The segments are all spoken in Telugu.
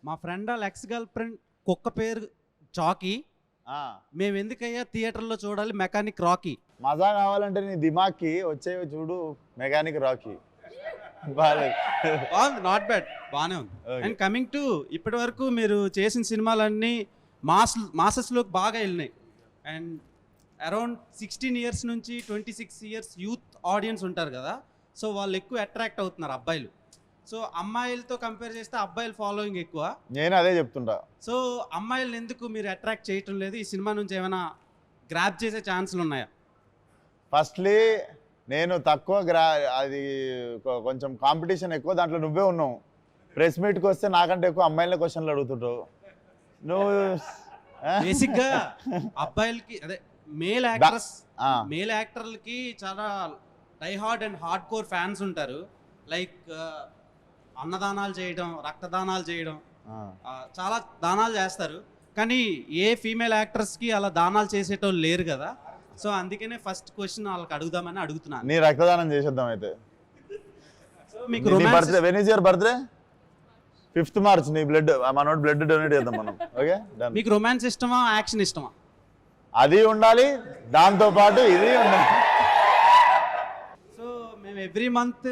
మా ఫ్రెండ్ వాళ్ళ ఎక్స్ గర్ల్ ఫ్రెండ్ కుక్క పేరు చాకీ, మేము ఎందుకయ్యా థియేటర్లో చూడాలి మెకానిక్ రాకీ. మజా కావాలంటే నీ దిమాగ్కి వచ్చేవి చూడు మెకానిక్ రాకీ. బాగాలేదు, నాట్ బ్యాడ్, బాగానే ఉంది. అండ్ కమింగ్ టు ఇప్పటి వరకు మీరు చేసిన సినిమాలన్నీ మాసెస్లోకి బాగా వెళ్ళినాయి. అండ్ అరౌండ్ 16 years నుంచి 26 years యూత్ ఆడియన్స్ ఉంటారు కదా, సో వాళ్ళు ఎక్కువ అట్రాక్ట్ అవుతున్నారు అబ్బాయిలు. సో అమ్మాయిలతో కంపేర్ చేస్తే అబ్బాయిల ఫాలోయింగ్ ఎక్కువ. నేను అదే చెప్తుంటా. సో అమ్మాయిలను ఎందుకు మీరు అట్రాక్ట్ చేయటం లేదు? ఈ సినిమా నుంచి ఏమైనా గ్రాప్ చేసే ఛాన్సులు ఉన్నాయా? ఫస్ట్లీ నేను తక్కువ అది కొంచెం కాంపిటీషన్ ఎక్కువ, దాంట్లో నువ్వే ఉన్నావు. ప్రెస్ మీట్కి వస్తే నాకంటే ఎక్కువ అమ్మాయిల క్వశ్చన్లు అడుగుతుంటావు నువ్వు. బేసిక్గా అబ్బాయిలకి అదే మేల్ యాక్టర్లకి చాలా die-hard and hard core fans ఉంటారు. లైక్ అన్నదానాలు చేయడం, రక్తదానాలు చేయడం, చాలా దానాలు చేస్తారు. కానీ ఏ ఫీమేల్ యాక్టర్స్కి అలా దానాలు చేసేటోళ్ళు లేరు కదా. సో అందుకనే ఫస్ట్ క్వశ్చన్ వాళ్ళకి అడుగుదామని అడుగుతున్నాను. నీ రక్తదానం చేసేద్దాం అయితే. సో మీకు birthday, when is your birthday? 5th March. నీ బ్లడ్, మనోడు బ్లడ్ డొనేట్ చేద్దాం మనం. ఓకే, మీకు రొమాన్స్ ఇష్టమా, యాక్షన్ ఇష్టమా? అది ఉండాలి, దాంతో పాటు ఇది ఉండాలి. సో మేము every month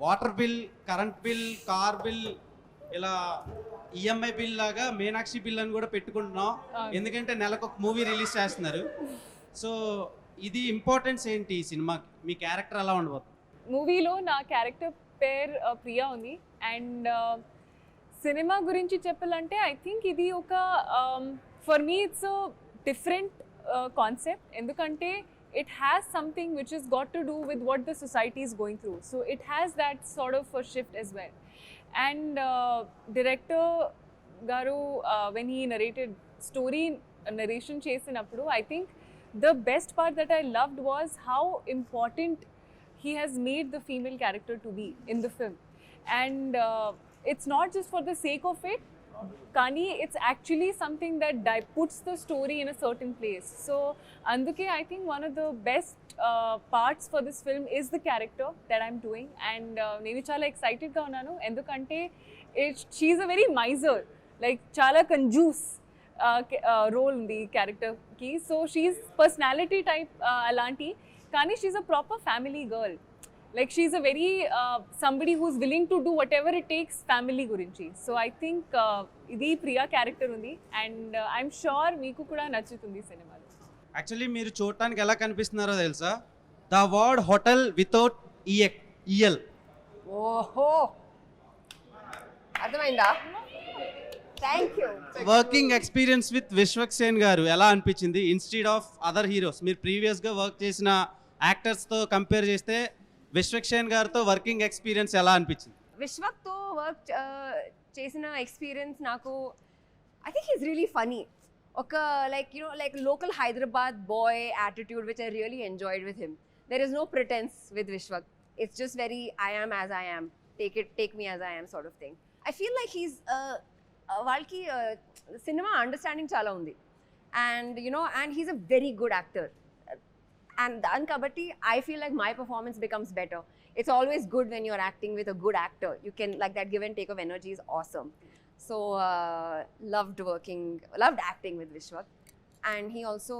water bill, current bill, car bill, ఇలా ఈఎంఐ బిల్ లాగా మీనాక్షి బిల్ అని కూడా పెట్టుకుంటున్నాం. ఎందుకంటే నెలకు ఒక మూవీ రిలీజ్ చేస్తున్నారు. సో ఇది ఇంపార్టెన్స్ ఏంటి ఈ సినిమాకి? మీ క్యారెక్టర్ ఎలా ఉండబోతుంది? మూవీలో నా క్యారెక్టర్ పేరు ప్రియా ఉంది. అండ్ సినిమా గురించి చెప్పాలంటే ఐ థింక్ ఇది ఒక for me it's different concept. ఎందుకంటే it has something which has got to do with what the society is going through. So it has that sort of a shift as well. And director garu when he narrated story narration chesinappudu, I think the best part that I loved was how important he has made the female character to be in the film. And it's not just for the sake of it, కానీ it's actually something that puts the story in a certain place. So అందుకే I think one of the best parts for this film is the character that I'm doing. And నేను చాలా ఎక్సైటెడ్గా ఉన్నాను ఎందుకంటే she's a very miser, like చాలా కంజూస్ రోల్ ఉంది క్యారెక్టర్కి. సో షీఈస్ పర్సనాలిటీ టైప్ అలాంటి, కానీ she's a proper family girl. Like she's a very somebody who's willing to do whatever it takes family gurinchi. So I think idi Priya character undi, and I'm sure meeku kuda nachutundi cinema lo. Actually మీరు చూడటానికి ఎలా కనిపిస్తున్నారో తెలుసా? The word hotel without EL. ఓహో, అర్థమైందా? Thank you. Working experience with Vishwaksen గారు ఎలా అనిపించింది ఇన్స్టెడ్ ఆఫ్ అదర్ హీరోస్? మీరు ప్రీవియస్గా వర్క్ చేసిన యాక్టర్స్తో కంపేర్ చేస్తే విశ్వక్సేన్ గారితో వర్కింగ్ ఎక్స్పీరియన్స్ ఎలా అనిపించింది? విశ్వక్తో వర్క్ చేసిన ఎక్స్పీరియన్స్ నాకు, I think he's really funny. ఒక like like local Hyderabad boy attitude which I really enjoyed with him. There is no pretence with Vishwak. It's just very I am as I am, take me as I am sort of thing. I feel like he's వాళ్ళకి సినిమా అండర్స్టాండింగ్ చాలా ఉంది. And and he's a very good actor. And then kabatti I feel like my performance becomes better. It's always good when you're acting with a good actor. You can, like, that give and take of energy is awesome. So loved acting with Vishwak. And he also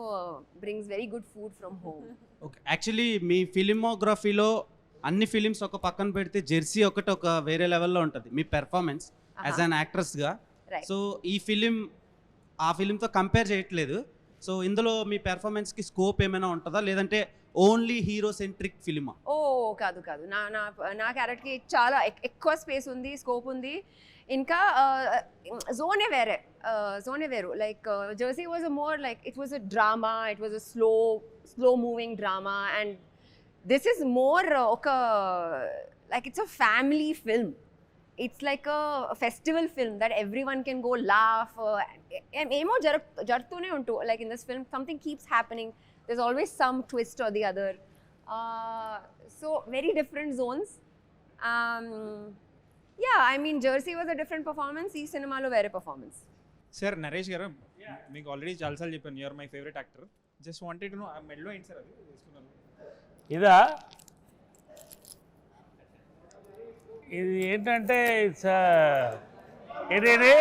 brings very good food from home. Okay, actually మీ ఫిలిమోగ్రఫీలో అన్ని ఫిలిమ్స్ ఒక పక్కన పెడితే జెర్సీ ఒకటి ఒక వేరే లెవెల్లో ఉంటుంది మీ పెర్ఫార్మెన్స్ యాజ్ అన్ యాక్ట్రెస్గా. సో ఈ ఫిలిం ఆ ఫిలింతో కంపేర్ చేయట్లేదు. సో ఇందులో మీ పెర్ఫార్మెన్స్కి స్కోప్ ఏమైనా ఉంటుందా, లేదంటే ఓన్లీ హీరో సెంట్రిక్ ఫిలిమా? ఓ కాదు కాదు, నా క్యారెక్టర్కి చాలా ఎక్కువ స్పేస్ ఉంది, స్కోప్ ఉంది. ఇంకా జోనే వేరు. Like Jersey was a more like it was a drama, it was a slow moving drama. And this is more ఒక like it's a family film. It's like a festival film that everyone can go laugh. Emo jartune untu, like in this film something keeps happening. There's always some twist or the other. So very different zones. Yeah, I mean Jersey was a different performance. Ee cinema lo vere performance. Sir, Naresh garu, meeku already chalasal cheppanu, you are my favorite actor. Just wanted to know medlo enti sir adi చేసుకున్నారు ఇదా? ఇది ఏంటంటే ఇట్స్ ఏదేది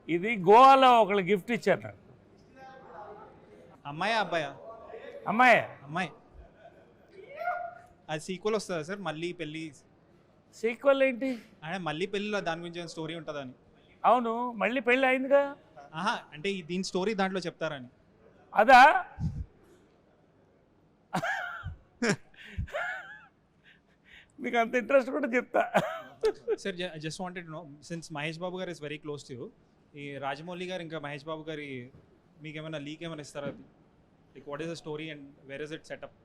ఇది గోవాలో ఒకళ్ళు గిఫ్ట్ ఇచ్చారు నాకు. అమ్మాయా అబ్బాయా? అమ్మాయి అమ్మాయి. అది సీక్వెల్ వస్తుందా సార్? మళ్ళీ పెళ్ళి సీక్వెల్ ఏంటి? అంటే మళ్ళీ పెళ్ళిలో దాని గురించి స్టోరీ ఉంటుందని. అవును, మళ్ళీ పెళ్ళి అయిందిగా. ఆహా, అంటే దీని స్టోరీ దాంట్లో చెప్తారని. అదా? మీకు అంత ఇంట్రెస్ట్ కూడా చెప్తా. Sir just wanted know, since Mahesh Babu garu is very close to you, ఈ రాజమౌళి గారు ఇంకా మహేష్ బాబు గారి మీకు ఏమైనా లీక్ ఏమైనా ఇస్తారా? Like what is the story and where is it setup?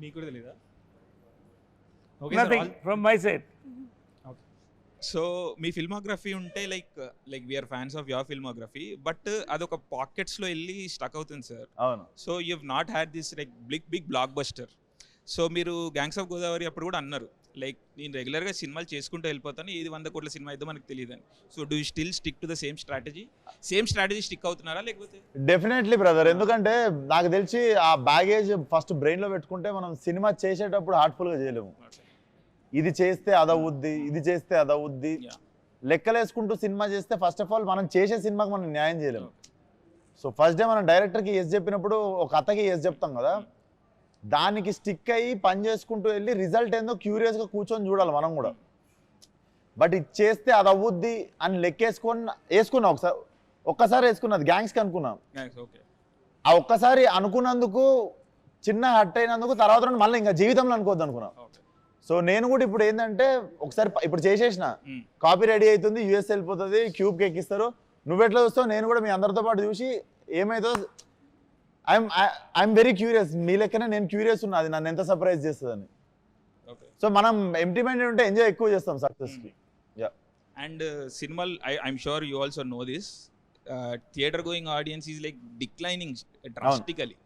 మీకు కూడా తెలీదా? Okay nothing from my side. So మీ ఫిల్మోగ్రఫీ ఉంటే like we're fans of your filmography, but అదొక పాకెట్స్లో వెళ్ళి స్టక్ అవుతుంది సార్. అవును. So you have not had this like big blockbuster. So మీరు గ్యాంగ్స్ ఆఫ్ గోదావరి అప్పుడు కూడా అన్నారు లైక్ నేను రెగ్యులర్గా సినిమాలు చేసుకుంటూ వెళ్ళిపోతాను, ఇది 100 కోట్ల సినిమా అయితే మనకు తెలియదని. So do you still stick to the same strategy stick అవుతున్నారా లేకపోతే? డెఫినెట్లీ బ్రదర్, ఎందుకంటే నాకు తెలిసి ఆ బ్యాగేజ్ ఫస్ట్ బ్రెయిన్లో పెట్టుకుంటే మనం సినిమా చేసేటప్పుడు హార్ట్ఫుల్గా చేయలేము. ఇది చేస్తే అదవుద్ది, ఇది చేస్తే అదవుద్ది, లెక్కలేసుకుంటూ సినిమా చేస్తే ఫస్ట్ ఆఫ్ ఆల్ మనం చేసే సినిమాకి మనం న్యాయం చేయలేము. సో ఫస్ట్ డే మనం డైరెక్టర్కి ఎస్ చెప్పినప్పుడు ఒక కథకి ఎస్ చెప్తాం కదా, దానికి స్టిక్ అయ్యి పని చేసుకుంటూ వెళ్ళి రిజల్ట్ ఏందో క్యూరియస్గా కూర్చొని చూడాలి మనం కూడా. బట్ ఇది చేస్తే అది అవ్వుద్ది అని వేసుకున్నా ఒక్కసారి వేసుకున్నది గ్యాంగ్స్కి అనుకున్నాం. ఆ ఒక్కసారి అనుకున్నందుకు చిన్న హట్ అయినందుకు తర్వాత మళ్ళీ ఇంకా జీవితంలో అనుకోవద్దు అనుకున్నాం. సో నేను కూడా ఇప్పుడు ఏంటంటే ఒకసారి ఇప్పుడు చేసేసిన కాపీ రెడీ అవుతుంది, యూఎస్ వెళ్ళిపోతుంది, క్యూబ్కి ఎక్కిస్తారు, నువ్వెట్లా చూస్తావు, నేను కూడా మీ అందరితో పాటు చూసి ఏమవుతుందో ఐఎమ్ వెరీ క్యూరియస్. మీ లెక్కనే నేను క్యూరియస్ ఉన్నా అది నన్ను ఎంత సర్ప్రైజ్ చేస్తుందని. సో మనం ఎంప్టీ మైండెడ్ ఉంటే ఎంజాయ్ ఎక్కువ చేస్తాం సక్సెస్కి. అండ్ సినిమాలు I'm sure you also know this, theatre going audience is like declining drastically.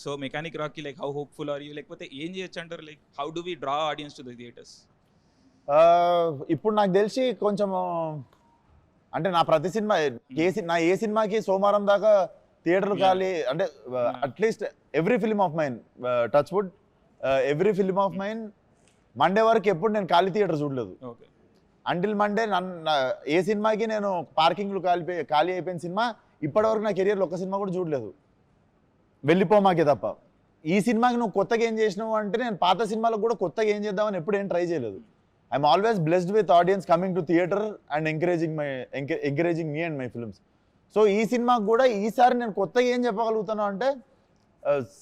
So mechanic రాక్కి like how hopeful are you, లేకపోతే ఏం చేయొచ్చు అంటారు? Like how do we draw audience to the theatres? ఇప్పుడు నాకు తెలిసి కొంచెం అంటే నా ప్రతి సినిమా ఏ సినిమాకి సోమవారం దాకా థియేటర్లు ఖాళీ, అంటే at least every film of mine, touch wood, every film of mine Monday వరకు ఎప్పుడు నేను ఖాళీ థియేటర్ చూడలేదు. అంటిల్ మండే ఏ సినిమాకి నేను పార్కింగ్లు ఖాళీ అయిపోయిన సినిమా ఇప్పటివరకు నా కెరియర్లో ఒక్క సినిమా కూడా చూడలేదు, వెళ్ళిపోమాకే తప్ప. ఈ సినిమాకి నువ్వు కొత్తగా ఏం చేసినావు అంటే నేను పాత సినిమాలకు కూడా కొత్తగా ఏం చేద్దామని ఎప్పుడు ఏం ట్రై చేయలేదు. I'm always blessed with audience coming to theatre and encouraging me and my films. So ఈ సినిమాకి కూడా ఈసారి నేను కొత్తగా ఏం చెప్పగలుగుతాను అంటే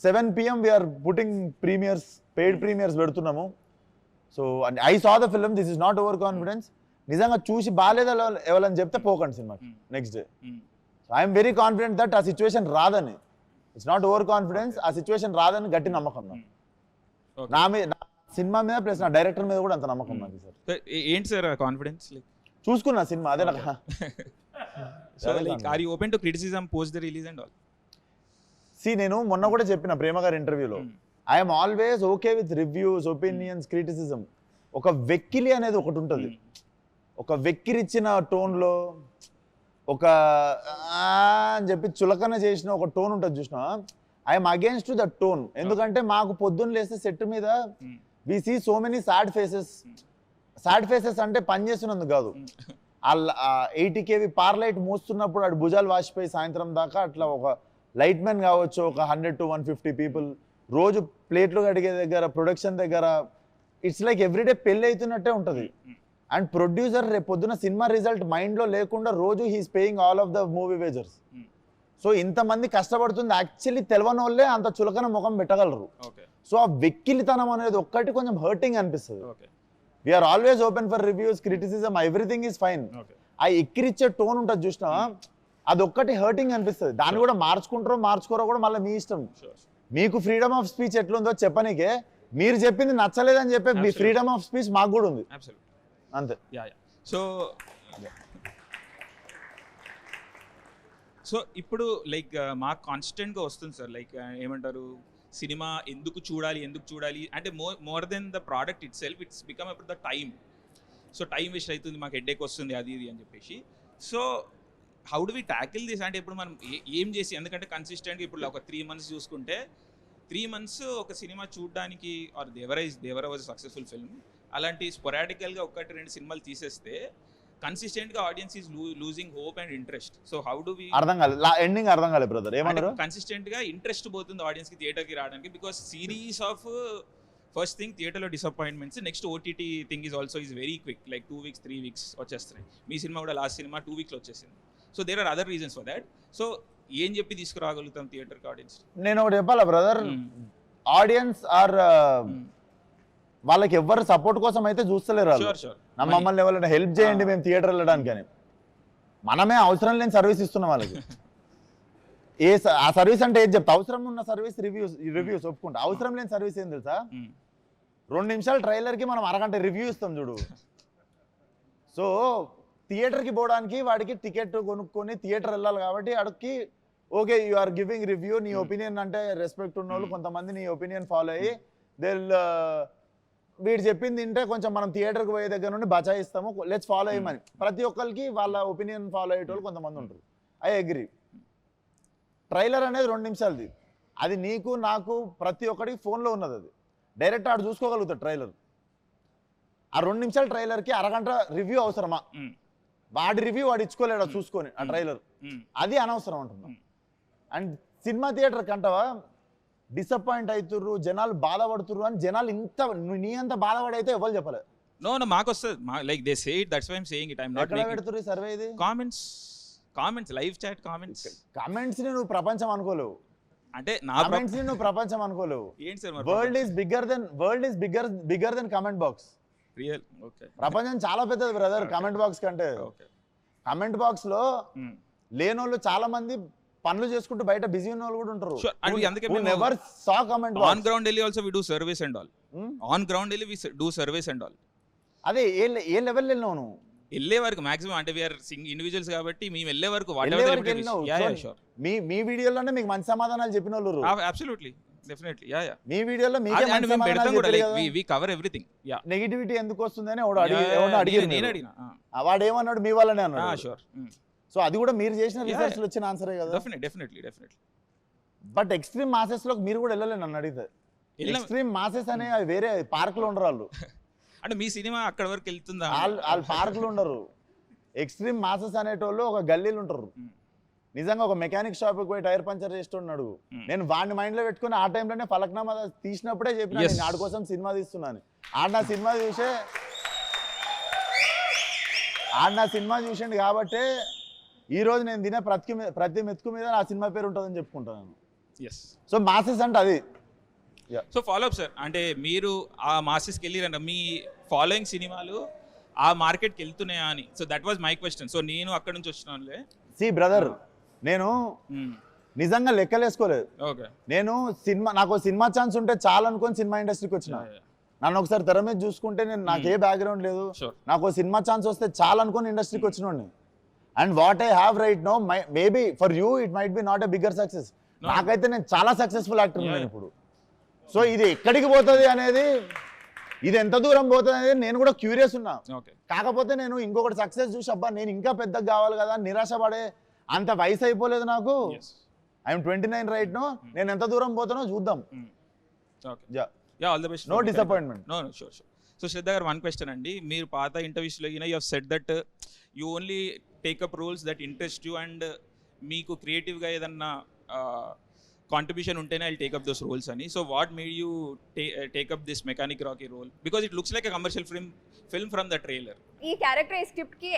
7 PM we're putting premieres, paid premieres పెడుతున్నాము. So I saw the film, this is not over confidence. నిజంగా చూసి బాగాలేదా ఎవరని చెప్తే పోకండి సినిమాకి next day. I'm very confident that ఆ సిచ్యువేషన్ రాదని. ఇట్స్ నాట్ ఓవర్ కాన్ఫిడెన్స్, ఆ సిచ్యువేషన్ రాదని గట్టి నమ్మకం నా మీద, సినిమా మీద ప్లస్ నా డైరెక్టర్ మీద కూడా అంత నమ్మకం నాకు. సార్ ఏంటి సార్ కాన్ఫిడెన్స్? చూసుకున్నా సినిమా అదే నాకు. So like are you open to criticism post the release and all? నేను మొన్న కూడా చెప్పిన ప్రేమ గారి ఇంటర్వ్యూలో, I'm always okay with reviews, opinions, criticism. ఒక వెక్కిలి అనేది ఒకటి ఉంటుంది, ఒక వెక్కిరిచ్చిన టోన్లో ఒక అని చెప్పి చులకన చేసిన ఒక టోన్ ఉంటుంది చూసినా, ఐఎమ్ అగేన్స్ట్ ద టోన్. ఎందుకంటే మాకు పొద్దున్న లేస్తే సెట్ మీద we see so many sad faces అంటే పని చేస్తున్నందుకు కాదు, 80 kV పార్లైట్ మోస్తున్నప్పుడు అటు భుజాలు వాసిపోయి సాయంత్రం దాకా అట్లా ఒక లైట్ మ్యాన్ కావచ్చు, ఒక 100 to 150 పీపుల్ రోజు ప్లేట్లు కడిగే దగ్గర, ప్రొడక్షన్ దగ్గర, ఇట్స్ లైక్ ఎవ్రీడే పెళ్ళి అవుతున్నట్టే ఉంటుంది. అండ్ ప్రొడ్యూసర్ రేపు పొద్దున సినిమా రిజల్ట్ మైండ్లో లేకుండా రోజు he's paying all of the movie wagers. So ఇంతమంది కష్టపడుతుంది యాక్చువల్లీ తెలవని వాళ్ళే అంత చులకన ముఖం పెట్టగలరు. సో ఆ వెక్కిలితనం అనేది ఒక్కటి కొంచెం హర్టింగ్ అనిపిస్తుంది. We're always open for reviews, criticism, everything is fine. ఆ ఎక్కిరిచ్చే టోన్ ఉంటుంది చూసినా, అదొక్కటి హర్టింగ్ అనిపిస్తుంది. దాన్ని కూడా మార్చుకోరో కూడా మళ్ళీ మీ ఇష్టం. మీకు ఫ్రీడమ్ ఆఫ్ స్పీచ్ ఎట్లుందో చెప్పనీకే, మీరు చెప్పింది నచ్చలేదని చెప్పే మీ ఫ్రీడమ్ ఆఫ్ స్పీచ్ మాకు కూడా ఉంది అంతే. సో ఇప్పుడు లైక్ మాకు కాన్స్టెంట్గా వస్తుంది సార్, లైక్ ఏమంటారు, సినిమా ఎందుకు చూడాలి అంటే more than the product itself, it's become about the time. So time waste అవుతుంది, మాకు హెడేక్ వస్తుంది, అది ఇది అని చెప్పేసి. So how do we tackle this అంటే ఇప్పుడు మనం ఏం చేసి, ఎందుకంటే కన్సిస్టెంట్గా ఇప్పుడు ఒక 3 months చూసుకుంటే 3 months ఒక సినిమా చూడడానికి or Devara was successful film, అలాంటి స్పొరాడికల్గా 1-2 సినిమాలు తీసేస్తే కన్సిస్టెంట్గా audience is losing hope and interest. So how do we అర్థం కాలేదు, ఎండింగ్ అర్థం కాలేదు బ్రదర్, ఏమన్నారు? కన్సిస్టెంట్గా ఇంట్రెస్ట్ పోతుంది ఆడియన్స్కి థియేటర్కి రావడానికి, because series of first thing థియేటర్లో disappointments, next OTT thing is also is very quick, like 2 weeks 3 weeks వచ్చేస్తున్నాయి. మీ సినిమా కూడా లాస్ట్ సినిమా 2 weeks వచ్చేసింది. So there are other reasons for that. So ఏం చెప్పి తీసుకురాగలుగుతాం థియేటర్కి ఆడియన్స్? నేను ఒకటి చెప్పాలా బ్రదర్, ఆడియన్స్ ఆర్ వాళ్ళకి ఎవ్వరు సపోర్ట్ కోసం అయితే చూస్తలేరు వాళ్ళు. షూర్ మమ్మల్ని ఎవరైనా హెల్ప్ చేయండి మేము థియేటర్ వెళ్ళడానికి అని, మనమే అవసరం లేని సర్వీస్ ఇస్తున్నాం వాళ్ళకి. ఆ సర్వీస్ అంటే ఏది చెప్తా, అవసరం ఉన్న సర్వీస్ రివ్యూస్ ఒప్పుకుంటా, అవసరం లేని సర్వీస్ ఏం తెలుసా, 2 నిమిషాల ట్రైలర్కి మనం అరగంట రివ్యూ ఇస్తాం చూడు. సో థియేటర్కి పోవడానికి వాడికి టికెట్ కొనుక్కొని థియేటర్ వెళ్ళాలి కాబట్టి అడికి okay you are giving review, నీ ఒపీనియన్ అంటే రెస్పెక్ట్ ఉన్న వాళ్ళు కొంతమంది నీ ఒపీనియన్ ఫాలో అయ్యి వీడు చెప్పింది తింటే కొంచెం మనం థియేటర్కి పోయే దగ్గర నుండి బచాయిస్తాము, లెట్స్ ఫాలో అయ్యమని. ప్రతి ఒక్కరికి వాళ్ళ ఒపీనియన్ ఫాలో అయ్యేటోళ్ళు కొంతమంది ఉంటారు, ఐ అగ్రీ. ట్రైలర్ అనేది 2 నిమిషాలది, అది నీకు నాకు ప్రతి ఒక్కరికి ఫోన్లో ఉన్నది, అది డైరెక్ట్ ఆడు చూసుకోగలుగుతాడు ట్రైలర్. ఆ 2 నిమిషాల ట్రైలర్కి అరగంట రివ్యూ అవసరమా? వాడి రివ్యూ వాడు ఇచ్చుకోలేడు చూసుకొని ఆ ట్రైలర్, అది అనవసరం అంటున్నాం. అండ్ సినిమా థియేటర్ కంటవా డిసప్పాయింట్ అవుతుర్రు, జనాలు బాధపడుతుర్రు అని, జనాలు ఇంత నీ అంత బాధపడైతే ఎవరు చెప్పలేదు. నో మాకు వస్తుంది, like they say it, that's why I'm saying it. I'm not ఎక్కడ పెడుతుర్రు సర్వే ఇది? కామెంట్స్ లైవ్ చాట్ కామెంట్స్ ని నువ్వు ప్రపంచం అనుకోలేవు, అంటే నా కామెంట్స్ ని నువ్వు ప్రపంచం అనుకోలేవు. ఏంటి sir world is bigger than comment box. Real okay, ప్రపంచం చాలా పెద్దది బ్రదర్ కమెంట్ బాక్స్ కంటే. కమెంట్ బాక్స్ లో లేనోళ్ళు చాలా మంది పనులు చేసుకుంటూ బయట బిజీ ఉన్న వాళ్ళు కూడా ఉంటారు. అందుకే never saw comment box. On ground వెళ్ళి also we do service and all, on ground వెళ్ళి we do service and all. అదే ఏ లెవెల్ వెళ్ళినావు నువ్వు? వెళ్ళే వరకు మాక్సిమం, అంటే వీఆర్ ఇండివిజువల్స్ కాబట్టి మేము వెళ్ళే వరకు మీ వీడియోలోనే మీకు మంచి సమాధానాలు చెప్పిన వాళ్ళు. అబ్సల్యూట్లీ డెఫినెట్లీ మీ వీడియోలో వి కవర్ ఎవ్రీథింగ్. నెగటివిటీ ఎందుకు వస్తుందని అడిగారు, నేను అడిగినా వాడు ఏమన్నాడు మీ వాళ్ళనే అన్నాడు. షూర్. సో అది కూడా మీరు చేసిన రీసెర్చ్ లో వచ్చిన ఆన్సరే కదా. డెఫినెట్లీ బట్ ఎక్స్ట్రీమ్ మాసెస్ లోకి మీరు కూడా వెళ్ళలేదు నన్ను అడిగితే. ఎక్స్ట్రీమ్ మాసెస్ అనే వేరే పార్క్ లో ఉండరు వాళ్ళు. అంటే మీ సినిమా అక్కడ వరకు వెళ్తుందా? వాళ్ళు పార్కులు ఉండరు. ఎక్స్ట్రీమ్ మాసెస్ అనేటోళ్ళు ఒక గల్లీలు ఉంటారు. నిజంగా ఒక మెకానిక్ షాప్కి పోయి టైర్ పంచర్ చేస్తున్నాడు, నేను వాడిని మైండ్ లో పెట్టుకుని ఆ టైంలోనే ఫలక్నామా తీసినప్పుడే చెప్పిన నేను ఆడి కోసం సినిమా తీస్తున్నాను. ఆడ నా సినిమా చూసిండు కాబట్టి ఈ రోజు నేను తినే ప్రతి మెతుకు మీద నా సినిమా పేరు ఉంటుందని చెప్పుకుంటాను. సో మాసెస్ అంటే అది. సో ఫాలో అప్ సార్, అంటే మీరు ఆ మాసెస్కి వెళ్ళిరంట, మీ ఫాలోయింగ్ సినిమాలు ఆ మార్కెట్కి వెళ్తున్నాయా అని. So that was my question. So నేను అక్కడ నుంచి వచ్చినానులే. సి బ్రదర్, నేను నిజంగా లెక్కలేసుకోలేదు. నేను నాకు సినిమా ఛాన్స్ ఉంటే చాలా అనుకొని సినిమా ఇండస్ట్రీకి వచ్చిన. నన్ను ఒకసారి తెర మీద చూసుకుంటే నాకు ఏ బ్యాక్గ్రౌండ్ లేదు, నాకు సినిమా ఛాన్స్ వస్తే చాలా అనుకొని ఇండస్ట్రీకి వచ్చినోడిని. And what I have right now, maybe for you it might be not a bigger success. నాకైతే నేను చాలా సక్సెస్ఫుల్ యాక్టర్ ఉన్నాను ఇప్పుడు. సో ఇది ఎక్కడికి పోతుంది అనేది, ఇది ఎంత దూరం పోతుంది అనేది నేను కూడా క్యూరియస్ ఉన్నా. కాకపోతే నేను ఇంకొకటి సక్సెస్ చూసి అబ్బా నేను ఇంకా పెద్దగా కావాలి కదా, నిరాశపడే అంత వయసు అయిపోలేదు నాకు. I'm 29 right now. నేను ఎంత దూరం పోతానో చూద్దాం. All the best. No disappointment. No sure. So Shraddha garu, one question అండి. మీరు పాత ఇంటర్వ్యూస్లో you have said that you only take up roles that interest you, and మీకు క్రియేటివ్గా ఏదన్నా కాంట్రిబ్యూషన్ ఉంటేనే ఐ టేకప్ దోస్ రోల్స్ అని. So what made you take up this mechanic Rocky role? Because it looks like a commercial film from the trailer. ఈ క్యారెక్టర్ ఈ స్క్రిప్ట్కి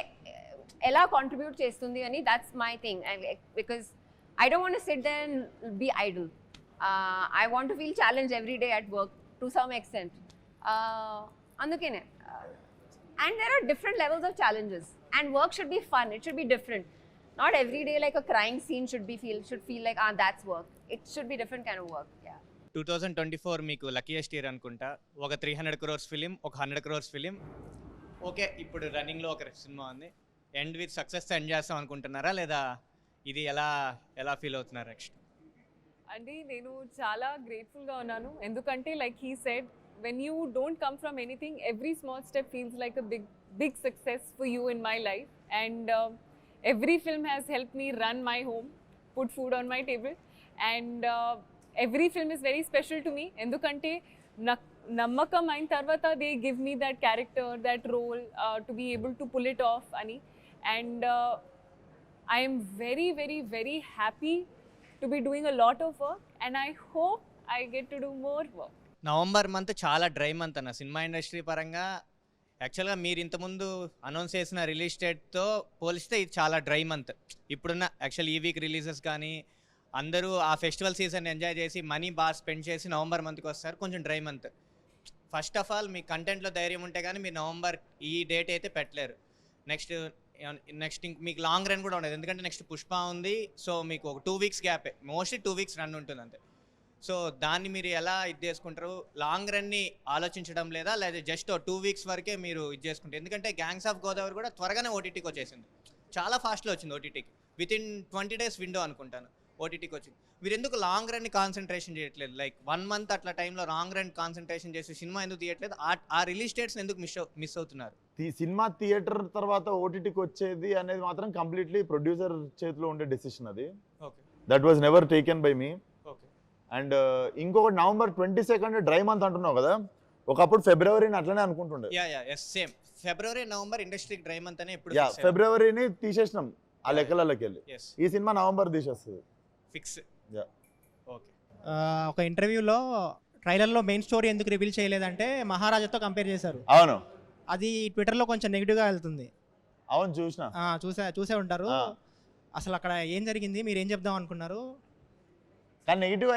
ఎలా కాంట్రిబ్యూట్ చేస్తుంది అని, that's my thing. Because I don't want to sit there and be idle. I want to feel challenge every day at work to some extent. అందుకనే. And there are different levels of challenges and work should be fun. It should be different. Not every day like a crying scene should feel like that's work. It should be different kind of work. Yeah. 2024 మీకు లక్కీయెస్ట్ ఇయర్ అనుకుంటా. ఒక 300 crores ఫిలిం, ఒక 100 crores ఫిలిం. ఓకే, ఇప్పుడు రన్నింగ్లో ఒక సినిమా ఉంది. ఎండ్ విత్ సక్సెస్ ఎండ్ చేస్తాం అనుకుంటున్నారా, లేదా ఇది ఎలా ఫీల్ అవుతున్నారు నెక్స్ట్? అంటే నేను చాలా గ్రేట్ఫుల్గా ఉన్నాను. ఎందుకంటే like he said, when you don't come from anything, every small step feels like a big success for you in my life. And every film has helped me run my home, put food on my table, and every film is very special to me. Endukante నమ్మకం అయిన తర్వాత they give me that character, that role to be able to pull it off ani. And I am very, very, very happy to be doing a lot of work, and I hope I get to do more work. November month చాలా డ్రై మంత్ అన్న సినిమా ఇండస్ట్రీ పరంగా. యాక్చువల్గా మీరు ఇంతకుముందు అనౌన్స్ చేసిన రిలీజ్ డేట్తో పోలిస్తే ఇది చాలా డ్రై మంత్. ఇప్పుడున్న యాక్చువల్ ఈ వీక్ రిలీజెస్ కానీ అందరూ ఆ ఫెస్టివల్ సీజన్ ఎంజాయ్ చేసి మనీ బాగా స్పెండ్ చేసి నవంబర్ మంత్కి వస్తారు, కొంచెం dry month. First of all మీ కంటెంట్లో ధైర్యం ఉంటే కానీ మీరు నవంబర్ ఈ డేట్ అయితే పెట్టలేరు. నెక్స్ట్ మీకు లాంగ్ రన్ కూడా ఉండదు, ఎందుకంటే నెక్స్ట్ పుష్ప ఉంది. సో మీకు ఒక 2 weeks గ్యాపే, మోస్ట్లీ 2 weeks రన్ ఉంటుంది అంతే. సో దాన్ని మీరు ఎలా ఇది చేసుకుంటారు? లాంగ్ రన్ని ఆలోచించడం లేదా జస్ట్ 2 weeks వరకే మీరు ఇది చేసుకుంటారు? ఎందుకంటే గ్యాంగ్స్ ఆఫ్ గోదావరి కూడా త్వరగానే ఓటీటీకి వచ్చేసింది, చాలా ఫాస్ట్లో వచ్చింది ఓటీటీకి. వితిన్ 20 days విండో అనుకుంటాను ఓటీటీకి వచ్చింది. మీరు ఎందుకు లాంగ్ రన్ని కాన్సన్ట్రేషన్ చేయట్లేదు? లైక్ 1 month అట్లా టైంలో లాంగ్ రన్ కాన్సన్ట్రేషన్ చేసి సినిమా ఎందుకు తీయట్లేదు? ఆ రిలీజ్ డేట్స్ ఎందుకు మిస్ అవుతున్నారు? సినిమా థియేటర్ తర్వాత ఓటీటీకి వచ్చేది అనేది మాత్రం కంప్లీట్లీ ప్రొడ్యూసర్ చేతిలో ఉండే డెసిషన్ అది. Okay, that was never taken by me. Okay. And ఇంకొకటి నవంబర్ 22 డ్రై మంత్ అంటున్నావు కదా, ఒకప్పుడు ఫిబ్రవరిని అట్లనే అనుకుంటుండే. సేమ్ ఫిబ్రవరి నవంబర్ ఇండస్ట్రీ డ్రై మంత్ అనే ఇప్పుడు ఫిబ్రవరిని తీసేసినాం ఆ లెక్కలకి వెళ్ళి. ఈ సినిమా నవంబర్ తీసేస్తుంది ఫిక్స్. ఓకే. ఒక ఇంటర్వ్యూలో ట్రైలర్లో మెయిన్ స్టోరీ ఎందుకు రివీల్ చేయలేదంటే మహారాజాతో కంపేర్ చేశారు. అవును, అది ట్విట్టర్లో కొంచెం నెగిటివ్గా వెళ్తుంది. అవును చూసిన. చూసే ఉంటారు. అసలు అక్కడ ఏం జరిగింది, మీరు ఏం చెప్దాం అనుకున్నారు? కానీ నెగిటివ్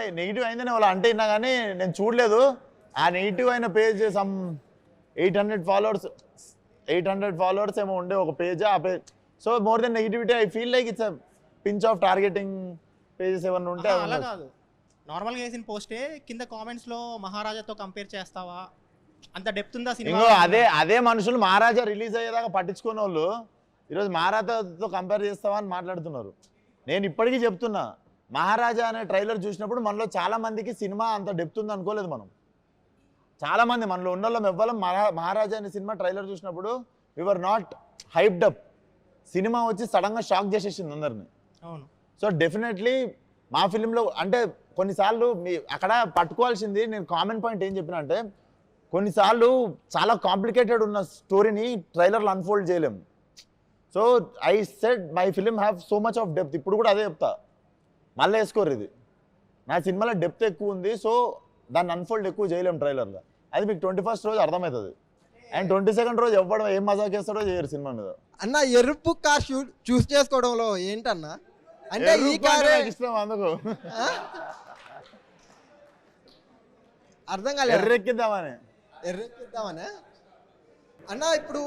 అయిందని వాళ్ళు అంటే ఇన్నా కానీ నేను చూడలేదు. ఆ నెగిటివ్ అయిన పేజ్ సమ్ 800 ఫాలోవర్స్ ఏమో ఉండే ఒక పేజ్. ఆ page so more than negativity I feel like it's pinch of targeting pages ఏమన్నా ఉంటే. అలా కాదు, నార్మల్గా వేసిన పోస్టే కింద కామెంట్స్లో మహారాజాతో కంపేర్ చేస్తావా, అంత డెప్త్ ఉందా సినిమా? అదే మనుషులు మహారాజా రిలీజ్ అయ్యేదాకా పట్టించుకునే వాళ్ళు ఈరోజు మహారాజాతో కంపేర్ చేస్తావా అని మాట్లాడుతున్నారు. నేను ఇప్పటికీ చెప్తున్నా, మహారాజా అనే ట్రైలర్ చూసినప్పుడు మనలో చాలా మందికి సినిమా అంత డెప్త్ ఉంది అనుకోలేదు. చాలా మంది మనలో ఉన్న వాళ్ళం ఎవ్వరం మహారాజా అనే సినిమా ట్రైలర్ చూసినప్పుడు we were not hyped up. సినిమా వచ్చి సడన్గా షాక్ చేసేసింది అందరిని. అవును. సో డెఫినెట్లీ మా ఫిలింలో అంటే కొన్నిసార్లు అక్కడ పట్టుకోవాల్సింది, నేను కామన్ పాయింట్ ఏం చెప్పిన అంటే, కొన్నిసార్లు చాలా కాంప్లికేటెడ్ ఉన్న స్టోరీని ట్రైలర్లో అన్ఫోల్డ్ చేయలేము. So I said my film have so much of depth. ఇప్పుడు కూడా అదే చెప్తా, మళ్ళీ వేసుకోరు ఇది నా సినిమాలో డెప్త్ ఎక్కువ ఉంది. సో దాన్ని అన్ఫోల్డ్ ఎక్కువ చేయలేము ట్రైలర్లో. అది మీకు 21st రోజు అర్థమవుతుంది. అండ్ 22nd రోజు ఎవ్వడం ఏం మజాక్ చేస్తాడో చేయరు సినిమా మీద. అన్న ఎరుపు కార్ చూస్ చేసుకోవడంలో ఏంటన్నా అంటే ఈ కార్ ఇష్టం అందుకు అర్థం కాలేదు. ఎర్రెక్కిద్దామని అన్న ఇప్పుడు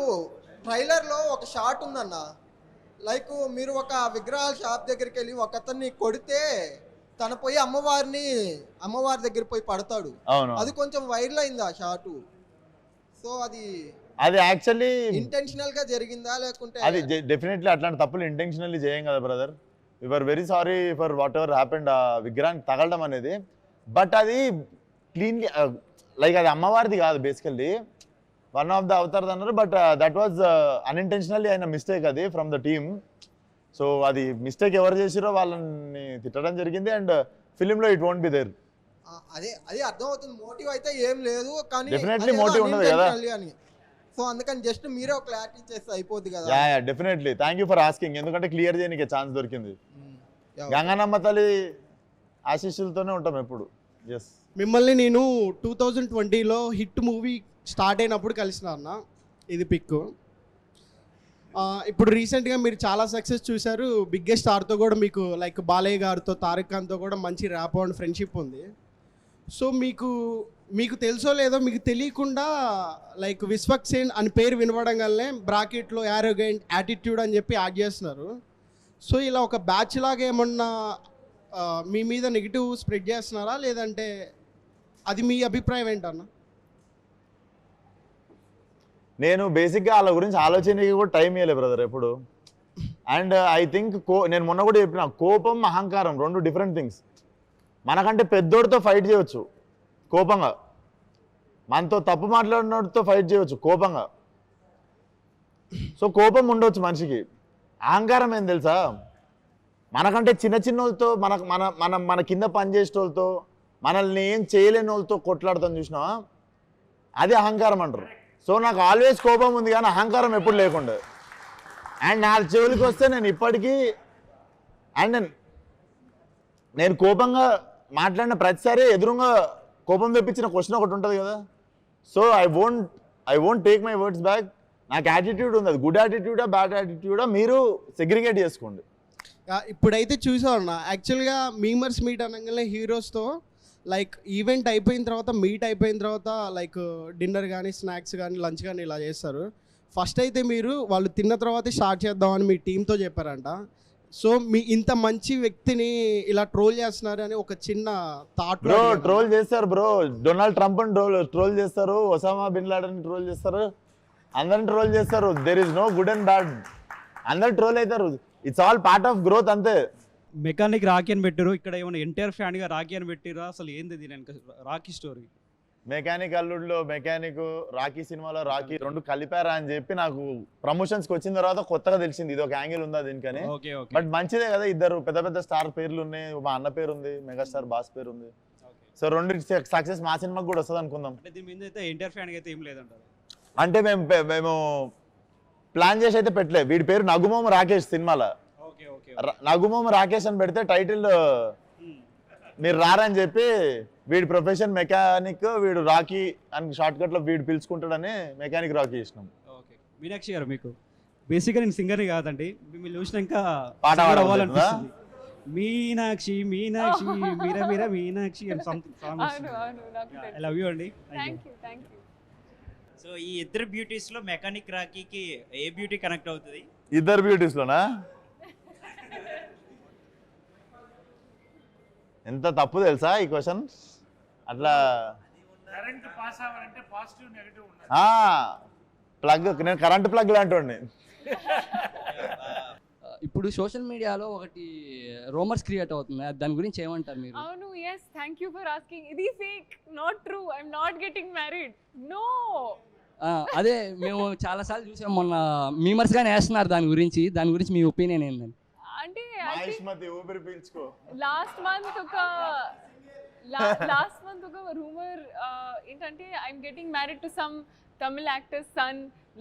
ట్రైలర్లో ఒక షాట్ ఉందన్న, లైక్ మీరు ఒక విగ్రహాల షాప్ దగ్గరికి వెళ్ళి ఒక అతన్ని కొడితే తన పోయి అమ్మవారి దగ్గర పోయి పడతాడు. అది కొంచెం వైరల్ అయింది ఆ షాటు. సో అది యాక్చువల్లీ ఇంటెన్షనల్ గా జరిగిందా లేకుంటే? అది డెఫినెట్లీ అట్లాంటి తప్పులు ఇంటెన్షనల్లీ చేయం కదా brother. We are very sorry for whatever happened. ఆ విగ్రహానికి తగలడం అనేది, బట్ అది క్లీన్లీ లైక్ అది అమ్మవారిది కాదు, basically one of the Avatar అన్నారు. బట్ దట్ వాజ్ అన్ఇంటెన్షనల్లీ అయిన మిస్టేక్ అది ఫ్రమ్ ద టీమ్. సో అది మిస్టేక్ ఎవరు చేసిరో వాళ్ళని తిట్టడం జరిగింది. అండ్ ఫిలింలో ఇట్ వోంట్ బి దేర్. అదే అర్థమవుతుంది, మోటివ్ అయితే ఏం లేదు కానీ డెఫినెట్లీ మోటివ్ ఉండదు కదా. సో అందుకని జస్ట్ మీరే ఒక క్లారిటీ చేస్తే అయిపోద్ది కదా. Definitely thank you for asking. ఎందుకంటే క్లియర్ చేయడానికి ఛాన్స్ దొరికింది. గంగానమ్మ తల్లి ఆశీస్సులతోనే ఉంటాం ఎప్పుడు. ఎస్, మిమ్మల్ని నేను 2020లో హిట్ మూవీ స్టార్ట్ అయినప్పుడు కలిసిన అన్న, ఇది పిక్. ఇప్పుడు రీసెంట్గా మీరు చాలా సక్సెస్ చూశారు. బిగ్గెస్ట్ స్టార్తో కూడా మీకు లైక్ బాలయ్య గారితో, తారక్ ఖాన్తో కూడా మంచి ర్యాప్ అండ్ ఫ్రెండ్షిప్ ఉంది. సో మీకు తెలుసో లేదో మీకు తెలియకుండా లైక్ విశ్వక్ సేన్ అని పేరు వినపడంగానే బ్రాకెట్లో యారోగెంట్ యాటిట్యూడ్ అని చెప్పి యాడ్ చేస్తున్నారు. సో ఇలా ఒక బ్యాచ్ లాగా ఏమన్నా మీ మీద నెగిటివ్ స్ప్రెడ్ చేస్తున్నారా, లేదంటే అది మీ అభిప్రాయం ఏంటన్నా? నేను బేసిక్గా వాళ్ళ గురించి ఆలోచనకి కూడా టైం ఇవ్వలేదు బ్రదర్ ఎప్పుడు. అండ్ ఐ థింక్ నేను మొన్న కూడా చెప్పిన, కోపం అహంకారం 2 డిఫరెంట్ థింగ్స్. మనకంటే పెద్దోడితో ఫైట్ చేయవచ్చు కోపంగా, మనతో తప్పు మాట్లాడినోడితో ఫైట్ చేయవచ్చు కోపంగా. సో కోపం ఉండవచ్చు మనిషికి. అహంకారం ఏం తెలుసా, మనకంటే చిన్న వాళ్ళతో మన కింద పనిచేసే వాళ్ళతో మనల్ని ఏం చేయలేని వాళ్ళతో కొట్లాడతాం చూసినావా, అది అహంకారం అంటారు. సో నాకు ఆల్వేస్ కోపం ఉంది కానీ అహంకారం ఎప్పుడు లేకుండా. అండ్ నా చెవులకి వస్తే నేను ఇప్పటికీ అండ్ నేను కోపంగా మాట్లాడిన ప్రతిసారి ఎదురుగా కోపం తెప్పించిన క్వశ్చన్ ఒకటి ఉంటుంది కదా. So I won't take my words back. నాకు యాటిట్యూడ్ ఉంది, అది గుడ్ యాటిట్యూడా బ్యాడ్ యాటిట్యూడా మీరు సెగ్రిగేట్ చేసుకోండి. ఇప్పుడైతే చూసామన్న యాక్చువల్గా మీమర్స్ మీట్ అనగానే హీరోస్తో లైక్ ఈవెంట్ అయిపోయిన తర్వాత మీట్ అయిపోయిన తర్వాత లైక్ డిన్నర్ కానీ స్నాక్స్ కానీ లంచ్ కానీ ఇలా చేస్తారు. ఫస్ట్ అయితే మీరు వాళ్ళు తిన్న తర్వాతే స్టార్ట్ చేద్దామని మీ టీంతో చెప్పారంట. సో మీ ఇంత మంచి వ్యక్తిని ఇలా ట్రోల్ చేస్తున్నారు అని ఒక చిన్న థాట్. బ్రో ట్రోల్ చేస్తారు బ్రో, డొనాల్డ్ ట్రంప్ అని ట్రోల్ చేస్తారు, ఒసామా బిన్ లాడెన్ ట్రోల్ చేస్తారు, అందరిని ట్రోల్ చేస్తారు. There is no good and bad, అందరు ట్రోల్ అవుతారు. It's all part of growth అంతే. మెకానిక్ రాకీ అని పెట్టారు, ఇక్కడ ఏమైనా ఎన్టీఆర్ ఫ్యాన్గా రాకీ అని పెట్టిరా, అసలు ఏంది దీని రాకీ స్టోరీ? మెకానిక్ అల్లుడిలో మెకానిక్, రాకీ సినిమాలో రాకీ రెండు కలిపారా అని చెప్పి నాకు ప్రమోషన్స్కి వచ్చిన తర్వాత కొత్తగా తెలిసింది ఇది ఒక యాంగిల్ ఉందా దీనికని. బట్ మంచిదే కదా, ఇద్దరు పెద్ద పెద్ద స్టార్ పేర్లు ఉన్నాయి, మా అన్న పేరు ఉంది, మెగాస్టార్ బాస్ పేరు ఉంది. సో రెండు సక్సెస్ మా సినిమాకి కూడా వస్తుంది అనుకుందాం. దీని మీద అయితే ఎన్టీఆర్ ఫ్యాన్గా అయితే ఏం లేదంటారు. అంటే మేము ప్లాన్ చేసి అయితే పెట్టలే. వీడి పేరు నగుమోము రాకేష్, సినిమాలో నగుమోము రాకేష్ అని పెడితే టైటిల్ మీరు రారని చెప్పి వీడి ప్రొఫెషన్ మెకానిక్, వీడు రాకీ అని షార్ట్ కట్లో వీడు పిలుచుకుంటాడని మెకానిక్ రాకీ ఇచ్చినాం. ఓకే మీనాక్షి గారు, మీకు బేసిక్గా నేను సింగర్ని కాదండి, మిమ్మల్ని చూసినాక పాట అవ్వాలనిపిస్తుంది. మీనాక్షి మీనాక్షి మీరా మీరా మీనాక్షి అని సంథింగ్. ఐ లవ్ యూ అండి. సో ఈ ఇద్దరు బ్యూటీస్ లో మెకానిక్ రాకీకి ఏ బ్యూటీ కనెక్ట్ అవుతుంది? ఇద్దరు బ్యూటీస్ లోనా? ఎంత తప్పు తెలుసా ఈ క్వశ్చన్. అట్లా ప్లగ్, నేను కరెంట్ ప్లగ్ లాంటి. ఇప్పుడు సోషల్ మీడియాలో ఒకటి రూమర్స్ క్రియేట్ అవుతుంది, దాని గురించి ఏమంటారు మీరు? అవును, yes, thank you for asking. ఇది fake, not true. I'm not getting married. No. అదే మేము చాలాసార్లు చూసాం, మొన్న మీమర్స్ గానే వేస్తున్నారు దాని గురించి మీ ఒపీనియన్ ఏంటండి? అంటే లాస్ట్ మంత్ ఒక రూమర్ ఏంటంటే I'm getting married to some Tamil actor's son.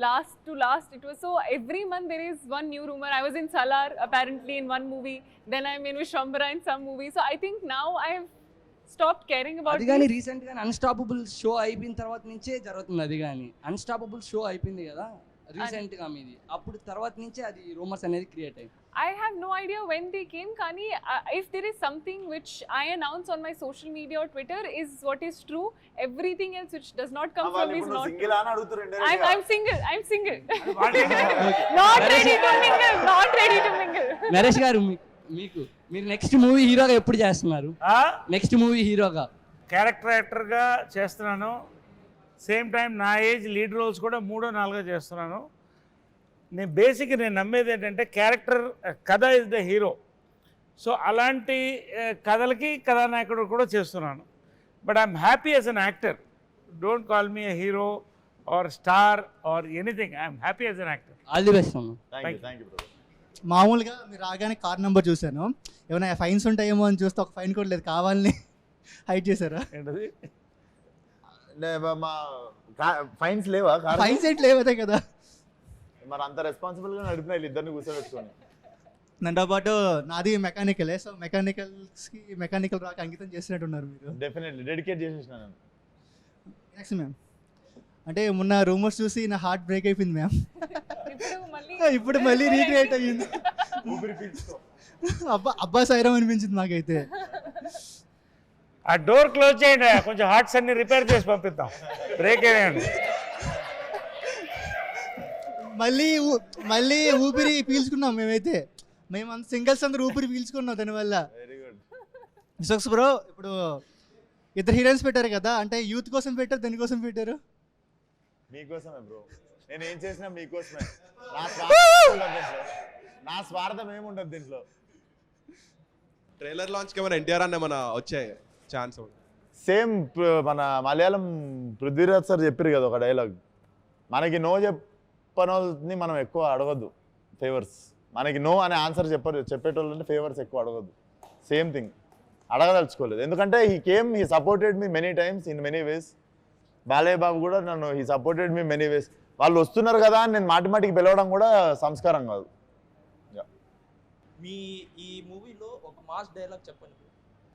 Last it was so every month there is one new rumor. I was in Salar apparently in one movie, then I'm in Vishwambara in some movie. So I think now I've stopped caring about అది గాని రీసెంట్ గా అన్స్టాపబుల్ షో అయిపోయిన తర్వాత నుంచే జరుగుతుంది. అది గాని అన్స్టాపబుల్ షో అయిపోయింది కదా రీసెంట్ గా మీది, అప్పుడు తర్వాత నుంచే అది రూమర్స్ అనేది క్రియేట్ అయ్యింది. I have no idea when they came, Kani. If there is something which I announce on my social media or Twitter is what is true. Everything else which does not come from me is not true. I'm single. Not ready to mingle. Naresh గారు, మీరు నెక్స్ట్ మూవీ హీరోగా ఎప్పుడు చేస్తున్నారు? నెక్స్ట్ మూవీ హీరోగా క్యారెక్టర్ యాక్టర్గా చేస్తున్నాను. సేమ్ టైం నా ఏజ్ లీడ్ రోల్స్ కూడా 3 or 4 చేస్తున్నాను. నేను నమ్మేది ఏంటంటే క్యారెక్టర్ కథ ఇస్ ద హీరో. సో అలాంటి కథలకి కథానాయకుడు కూడా చేస్తున్నాను. But I'm happy as an actor. Don't call me a hero or star or anything. I'm happy as an actor. All the best. మామూలుగా మీరు రాగానే కార్ నెంబర్ చూశాను, ఏమైనా ఫైన్స్ ఉంటాయేమో అని చూస్తే ఒక ఫైన్ కూడా లేదు, కావాలని హైడ్ చేశారా? ఏంటది? ఫైన్స్ లేవా? ఫైన్స్ ఏంటి లేవదే కదా. మరి అంత రెస్పాన్సిబుల్గా నడిపిన ఇద్దరిని కూర్చోబెట్టుకోండి. దాంతో పాటు నాది మెకానికలే. సో మెకానికల్ రాక అంకితం చేసినట్టున్నారు మీరు. డెఫినెట్లీ డెడికేట్ చేసేసిన నేను. నెక్స్ట్ మ్యామ్, అంటే మొన్న రూమర్స్ చూసి నా హార్ట్ బ్రేక్ అయిపోయింది మ్యామ్. ఇప్పుడు మళ్ళీ రీక్రియేట్ అయ్యింది. అబ్బా సైరం అనిపించింది నాకైతే. ఆ డోర్ క్లోజ్ చేయండి, కొంచెం హార్ట్స్ అన్ని రిపేర్ చేసి పంపిద్దాం. బ్రేక్ అయ్యండి. మళ్ళీ ఊపిరి పీల్చుకున్నాం మేమైతే. మేమంత సింగిల్స్ అందరూ ఊపిరి పీల్చుకున్నాం దానివల్ల. విశ్వక్స్ బ్రో, ఇప్పుడు ఇద్దరు హీరోయిన్స్ పెట్టారు కదా, అంటే యూత్ కోసం పెట్టారు, దేనికోసం పెట్టారు? మీకోసమే బ్రో. నేను ఏం చేసినా మీకోసమే. నా స్వార్థం ఏముండదు దీంట్లో. ట్రైలర్ లాంచ్కి ఏమైనా ఎన్టీఆర్ అన్న ఏమైనా వచ్చాయి ఛాన్స్? సేమ్ మన మలయాళం పృథ్వీరాజ్ సార్ చెప్పారు కదా ఒక డైలాగ్, మనకి నో చెప్పనోళ్ళని మనం ఎక్కువ అడగద్దు ఫేవర్స్. మనకి నో అనే ఆన్సర్ చెప్పేటోళ్ళని ఫేవర్స్ ఎక్కువ అడగద్దు. Same thing. అడగదలుచుకోలేదు, ఎందుకంటే he supported me many times in many ways. Balayya Babu కూడా నన్ను he supported me many ways. వాళ్ళు వస్తున్నారు కదా అని నేను మాటిమాటికి పిలవడం కూడా సంస్కారం కాదు. మీ ఈ మూవీలో ఒక మాస్ డైలాగ్ చెప్పండి.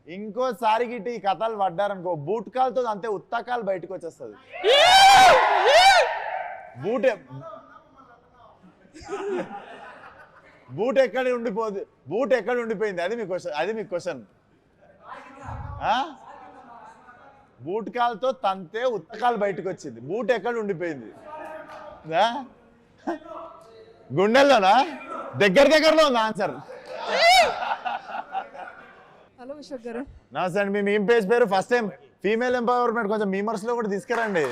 ఇంకోసారి గిట్టి ఈ కథలు పడ్డారనుకో బూట్ కాలుతో అంతే ఉత్తకాలు బయటకు వచ్చేస్తుంది. బూట్ ఎక్కడ ఉండిపోయింది అది మీ క్వశ్చన్. బూట్ కాలుతో తంతే ఉత్తకాలు బయటకు వచ్చింది, బూట్ ఎక్కడ ఉండిపోయింది? గుండెల్లోనా? దగ్గరలో ఉంది ఆన్సర్. హలో అశోక్ గారు. నమస్తే అండి. మీ మీమ్ పేజ్ పేరు ఫస్ట్ టైం ఫీమేల్ ఎంపవర్మెంట్ కొంచెం మీమర్స్ లో కూడా తీసుకురండి.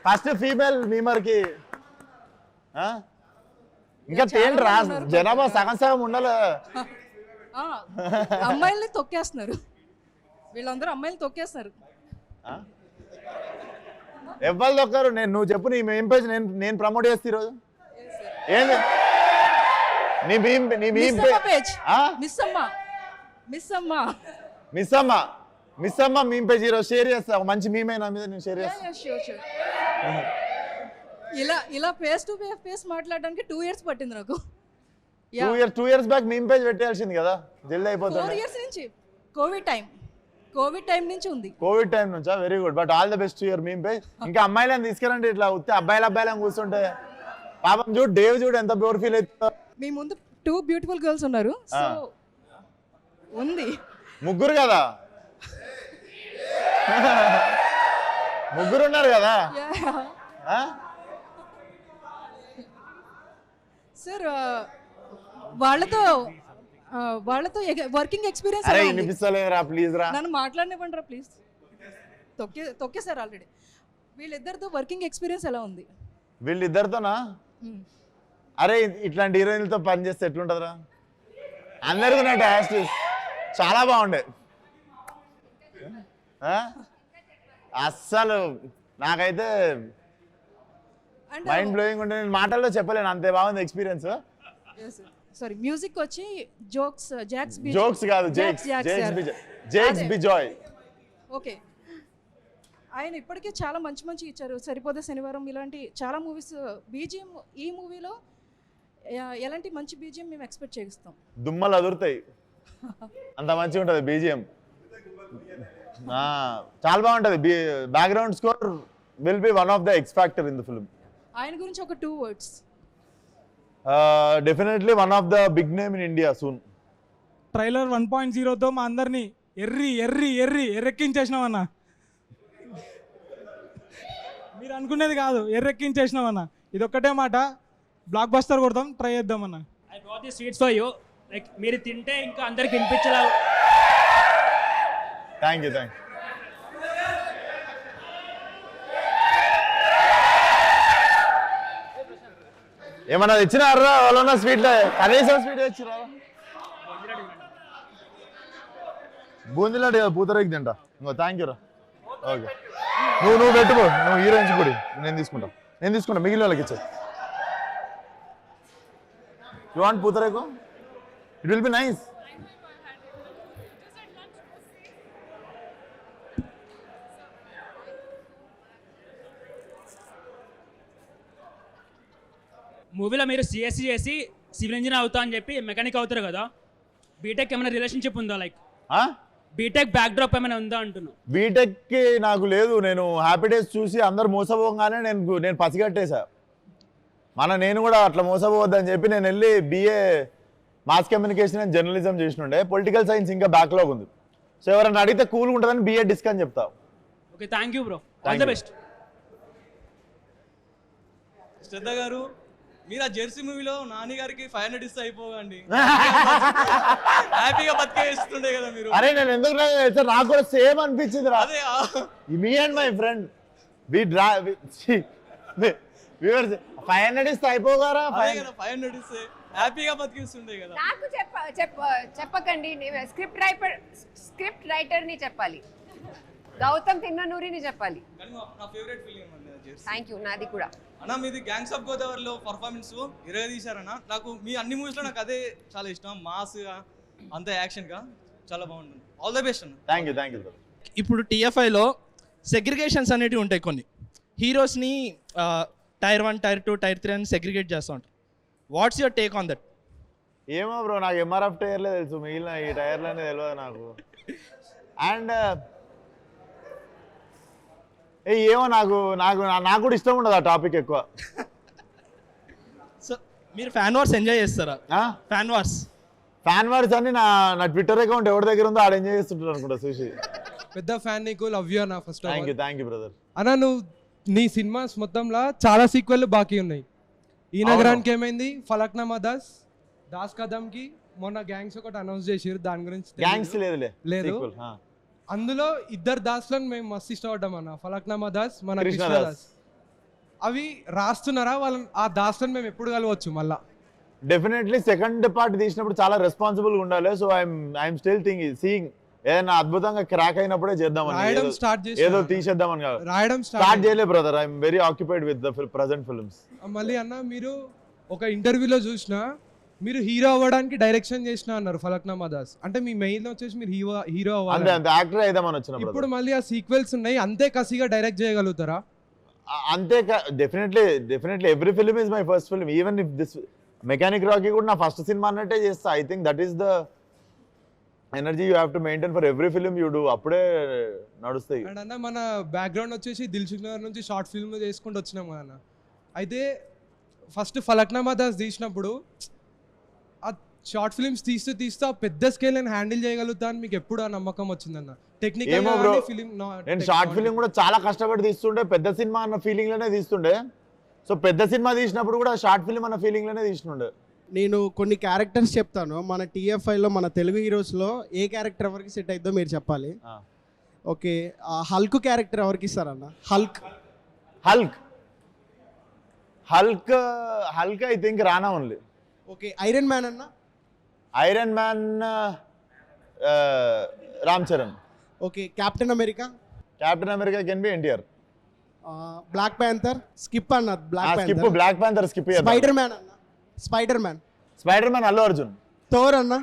ఫస్ట్ ఫీమేల్ మీమర్ కి ఇంకా ఏంటి రా జనాభా సగం ఉండాలి. అమ్మాయిల్ని తొక్కేస్తున్నారు, వీళ్ళందరూ అమ్మాయిలు తొక్కేస్తున్నారు. ఎవరు దొక్కరు? నువ్వు చెప్పు నీ మీమ్ పేజ్ నేను ప్రమోట్ చేస్తే ఈరోజు ఏంది నీ మీమ్ పేజ్? మిస్ అమ్మ మీమ్ పేజ్ ఈరోజు షేర్ చేస్తా. ఒక మంచి మీమ్ అయినా మీద నేను షేర్ చేస్తా. ఇలా ఫేస్ టు ఫేస్ మాట్లాడడానికి 2 years పట్టింది నాకు. 2 years బ్యాక్ మీమ్ పేజ్ పెట్టాల్సింది కదా, జల్దీ అయిపోతుంది. 4 years నుంచి కోవిడ్ టైం నుంచి ఉంది. కోవిడ్ టైం నుంచా? Very good, but all the best to your meme page. ఇంకా అమ్మాయిలను తీసుకురండి, ఇట్లా ఉత్తే అబ్బాయిలను కూర్చుంటే పాపం చూడు, డేవ్ చూడు ఎంత బోర్ ఫీల్ అవుతుందో. మీ ముందు 2 beautiful girls ఉన్నారు, సో ఉంది. ముగ్గురు కదా, ముగ్గురు ఉన్నారు కదా సార్. వాళ్ళతో వర్కింగ్ ఎక్స్పీరియన్స్ ప్లీజ్ రా, నన్ను మాట్లాడనివ్వండి రా ప్లీజ్. తొక్కేసారు ఆల్రెడీ. వీళ్ళిద్దరితో వర్కింగ్ ఎక్స్పీరియన్స్ ఎలా ఉంది? వీళ్ళిద్దరితోనా? అరే ఇట్లాంటి హీరోయిన్లతో పని చేస్తే ఎట్లుంటుందిరా? అందరికీ నా టేస్ట్ చాలా బాగుండే. అస్సలు నాకైతే మైండ్ బ్లోయింగ్ ఉండే, నేను మాటల్లో చెప్పలేను, అంతే బాగుంది ఎక్స్పీరియన్స్. సారీ, మ్యూజిక్ వచ్చి జోక్స్ కాదు, జేక్స్ బిజాయ్. ఓకే, ఆయన ఇప్పటికే చాలా మంచి ఇచ్చారు. సరిపోదే శనివారం ఇలాంటి చాలా మూవీస్. బీజిఎం ఈ మూవీలో ఎలాంటి మంచి బీజిఎం మేము ఎక్స్పెక్ట్ చేస్తాం? దుమ్మలు అదురుతాయి, అంత మంచిగా ఉంటుంది బీజిఎం. చాలా బాగుంటుంది. Background score will be one of the X factor in the film. ఆయన గురించి ఒక 2 words. Definitely one of the big name in India soon. Trailer 1.0తో మా అందరినీ ఎర్రెక్కించేసినామన్నా. మీరు అనుకునేది కాదు, ఎర్రెక్కించేసినామన్నా. ఇది ఒక్కటే మాట, బ్లాక్ బస్టర్ కొడతాం, ట్రై చేద్దామన్నా. I got the sweets for you. Like మీరు తింటే ఇంకా అందరికి వినిపించేలా. Thank you. ఏమన్నా తెచ్చినారా వాళ్ళ స్వీట్లో? కనీసం స్వీట్ తెచ్చిరా. బూందీలాంటి పూతరేకి తింటా. ఇంకో థ్యాంక్ యూ రా. ఓకే, నువ్వు పెట్టుకో, నువ్వు హీరోయిన్స్ కూడా నేను తీసుకుంటా మిగిలిన వాళ్ళకి ఇచ్చే. You want poothareku? It will be nice. మూవీలో మీరు సిఎస్సి చేసి సివిల్ ఇంజనీర్ అవుతా అని చెప్పి మెకానిక్ అవుతారు కదా, బీటెక్ ఏమైనా రిలేషన్షిప్ ఉందా? లైక్ బీటెక్ బ్యాక్ డ్రాప్ ఏమైనా ఉందా అంటున్నా. బీటెక్కి నాకు లేదు. నేను హ్యాపీ డేస్ చూసి అందరు మోసపోగానే నేను పసిగట్టేశా. నేను కూడా అట్లా మోసపోవద్దని చెప్పి నేను వెళ్ళి BA mass communication and journalism చేసినుండే. పొలిటికల్ సైన్స్ ఇంకా బ్యాక్లాగ్ ఉంది. సో ఎవరైనా అడిగితే కూల్గా ఉంటుందని BA డిస్క్ అని చెప్తా. Okay, thank you bro, all the best. Shraddha garu, మీరు ఆ జెర్సీ మూవీలో నాని గారికి 500 ఇస్తే అయిపోకండి, హ్యాపీగా బతికేస్తుండే కదా మీరు. అరే నేను ఎందుకు నాకు కూడా సేమ్ అనిపించింది రా. మీ అండ్ మై ఫ్రెండ్ 500 ఇస్తే అయిపోగారా? 500 ఇస్తే హ్యాపీగా బతికిస్తుండే కదా. నాకు చెప్పకండి, స్క్రిప్ట్ రైటర్ని చెప్పాలి. గౌతమ్ తిన్ననూరిని చెప్పాలి. కానీ నా ఫేవరెట్ ఫిలిం అన్న జెర్సీ. థ్యాంక్ యూ, నాది కూడా. అన్న మీది గ్యాంగ్స్ ఆఫ్ గోదావరిలో పర్ఫార్మెన్స్ ఇరగ తీశారన్న. నాకు మీ అన్ని మూవీస్లో నాకు అదే చాలా ఇష్టం. మాస్గా అంత యాక్షన్గా చాలా బాగుంటుంది. ఆల్ ద బెస్ట్ అన్న. Thank you. ఇప్పుడు TFIలో సెగ్రిగేషన్స్ అనేటివి ఉంటాయి. కొన్ని హీరోస్ని టైర్ 1, టైర్ 2, టైర్ 3 అని సెగ్రిగేట్ చేస్తూ ఉంటారు. What's your take on that? ఏమో బ్రో, నాకు MRF టైర్లే తెలుసు, మిగిలిన ఈ టైర్లనే తెలియదు నాకు. అండ్ ఏమో నాకు కూడా ఇష్టం ఉండదు ఆ టాపిక్ ఎక్కువ. సో మీరు ఫ్యాన్ వార్స్ ఎంజాయ్ చేస్తారా? ఫ్యాన్ వార్స్ అని నా ట్విట్టర్ అకౌంట్ ఎవరి దగ్గర ఉందో ఆడ ఎంజాయ్ చేస్తుంటారు అనుకుంటా చూసి. పెద్ద ఫ్యాన్ నీకు, లవ్ యూ అన్న. First thank you brother. అన్న నువ్వు నీ సినిమాస్ మొత్తంలో చాలా సీక్వెల్ బాకీ ఉన్నాయి. ఈ నగరానికి ఏమైంది, ఫలక్నామా దాస్ కదమ్కి మొన్న గ్యాంగ్స్ ఒకటి అనౌన్స్ చేసారు, దాని గురించి గ్యాంగ్స్ లేదు. అందులో ఇద్దరు దాస్లను మేము మస్తు ఇష్టపడ్డాం అన్న, ఫలక్నామా దాస్, మన కృష్ణదాస్. అవి రాస్తున్నారా వాళ్ళని? ఆ దాస్లను మేము ఎప్పుడు కలవచ్చు మళ్ళా? డెఫినెట్లీ సెకండ్ పార్ట్ తీసినప్పుడు చాలా రెస్పాన్సిబుల్ గా ఉండాలి. సో ఐఎమ్ స్టిల్ సీయింగ్ ఏదైనా అద్భుతంగా క్రాక్ అయినప్పుడే చేద్దామని, ఏదో తీసేద్దామని కాదు. రాయడం స్టార్ట్ చేయలే brother. I'm very occupied with the present films. మళ్ళీ అన్న మీరు ఒక ఇంటర్వ్యూలో చూసినా మీరు హీరో అవ్వడానికి డైరెక్షన్ చేసిన అన్నారు ఫలక్నామా దాస్. అంటే మీ మెయిన్ వచ్చేసి మీరు హీరో అవ్వాలి, యాక్టర్ అయిదామని వచ్చిన. ఇప్పుడు మళ్ళీ ఆ సీక్వెల్స్ ఉన్నాయి, అంతే కసిగా డైరెక్ట్ చేయగలుగుతారా? అంతే. Definitely every film is my first film. Even if this mechanic Rocky కూడా నా ఫస్ట్ సినిమా అన్నట్టే చేస్తా. I think that is the energy you have to maintain for every film you do. అప్పుడే నడుస్తాయి. అండ్ అన్న మన బ్యాక్గ్రౌండ్ వచ్చేసి దిల్సుఖ్ నగర్ నుంచి షార్ట్ ఫిల్మ్ చేసుకుంటూ వచ్చినాం కదా. అయితే ఫస్ట్ ఫలక్నామా దాస్ తీసినప్పుడు ఆ షార్ట్ ఫిల్మ్స్ తీస్తూ పెద్ద స్కేల్ నేను హ్యాండిల్ చేయగలుగుతా అని మీకు ఎప్పుడు ఆ నమ్మకం వచ్చిందన్న? టెక్నికల్ నేను షార్ట్ ఫిల్మ్ కూడా చాలా కష్టపడి తీస్తుండే, పెద్ద సినిమా అన్న ఫీలింగ్ లోనే తీస్తుండే. సో పెద్ద సినిమా తీసినప్పుడు కూడా షార్ట్ ఫిల్మ్ అన్న ఫీలింగ్ లోనే తీస్తుండే. నేను కొన్ని క్యారెక్టర్స్ చెప్తాను. మన TFIలో మన తెలుగు హీరోస్లో ఏ క్యారెక్టర్ ఎవరికి సెట్ అయిద్దో మీరు చెప్పాలి. ఓకే, హల్క్ క్యారెక్టర్ ఎవరికి ఇస్తారన్న? Hulk I think Rana only. Okay, Iron Man అన్న? Iron Man Ram Charan. Okay, Captain America? Captain America can be NTR. Black Panther? Skip అన్న. Black Panther skip. Spider Man అన్న? Spider Man Allu Arjun. Thor అన్న?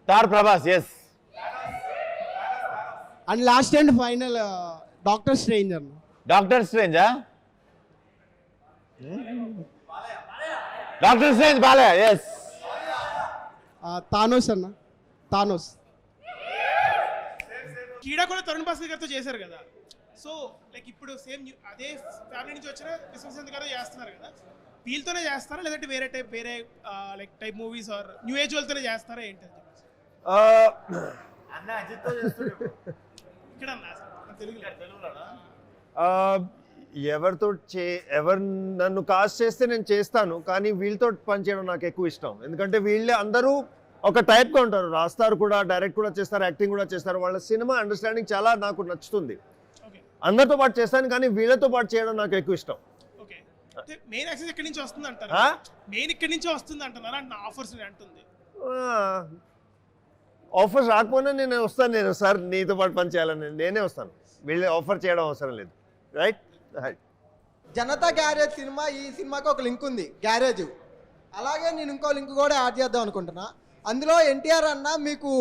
Thor Prabhas. Yes. And last and final Doctor Strange అన్న? డాక్టర్ స్ట్రేంజా? Doctor Strange Balayya. Yes. Thanos అన్న? థానోస్. కీడా కూడా తరుణ్ భాస్కర్ గారితో చేశారు కదా. సో లైక్ ఇప్పుడు సేమ్ అదే ఫ్యామిలీ నుంచి వచ్చిన విశ్వశాంత్ గారు చేస్తున్నారు కదా, వీళ్ళతోనే చేస్తారా లేదంటే వేరే like type movies or new age వాళ్ళతోనే చేస్తారా ఏంటి? ఇక్కడ ఎవరు నన్ను కాస్ట్ చేస్తే నేను చేస్తాను, కానీ వీళ్ళతో పనిచేయడం నాకు ఎక్కువ ఇష్టం. ఎందుకంటే వీళ్ళే అందరూ ఒక టైప్గా ఉంటారు, రాస్తారు కూడా, డైరెక్ట్ కూడా చేస్తారు, యాక్టింగ్ కూడా చేస్తారు. వాళ్ళ సినిమా అండర్స్టాండింగ్ చాలా నాకు నచ్చుతుంది. అందరితో పాటు చేస్తాను, కానీ వీళ్ళతో పాటు చేయడం నాకు ఎక్కువ ఇష్టం. మెయిన్ యాక్సెస్ ఎక్కడి నుంచి వస్తుంది అంటారు? మెయిన్ ఇక్కడి నుంచి వస్తుంది అంటున్నారా? నా ఆఫర్స్ అంటుంది. ఆఫర్స్ రాకపోయినా నేను వస్తాను. నేను సార్ నీతో పాటు పని చేయాలని నేనే వస్తాను, వీళ్ళు ఆఫర్ చేయడం అవసరం లేదు. రైట్. జనతా గ్యారేజ్ సినిమా, ఈ సినిమాకి ఒక లింక్ ఉంది, గ్యారేజ్. అలాగే నేను ఇంకో లింక్ కూడా యాడ్ చేద్దాం అనుకుంటున్నా. అందులో NTR అన్న మీకు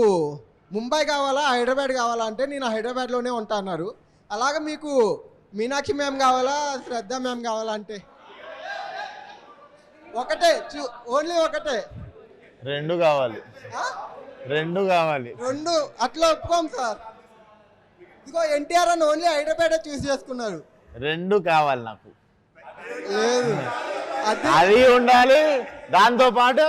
ముంబై కావాలా హైదరాబాద్ కావాలా అంటే నేను హైదరాబాద్లోనే ఉంటా అన్నారు. అలాగే మీకు మీనాక్షి మ్యామ్ కావాలా శ్రద్ధ మ్యామ్ కావాలా అంటే ఒకటే, ఓన్లీ ఒకటే. రెండు కావాలి. రెండు అట్లా ఒప్పుకోం సార్. ఇదిగో NTR అన్న ఓన్లీ హైదరాబాద్ చూస్ చేసుకున్నారు. రెండు కావాలి నాకు. లేదు అది ఉండాలి, దాంతో పాటు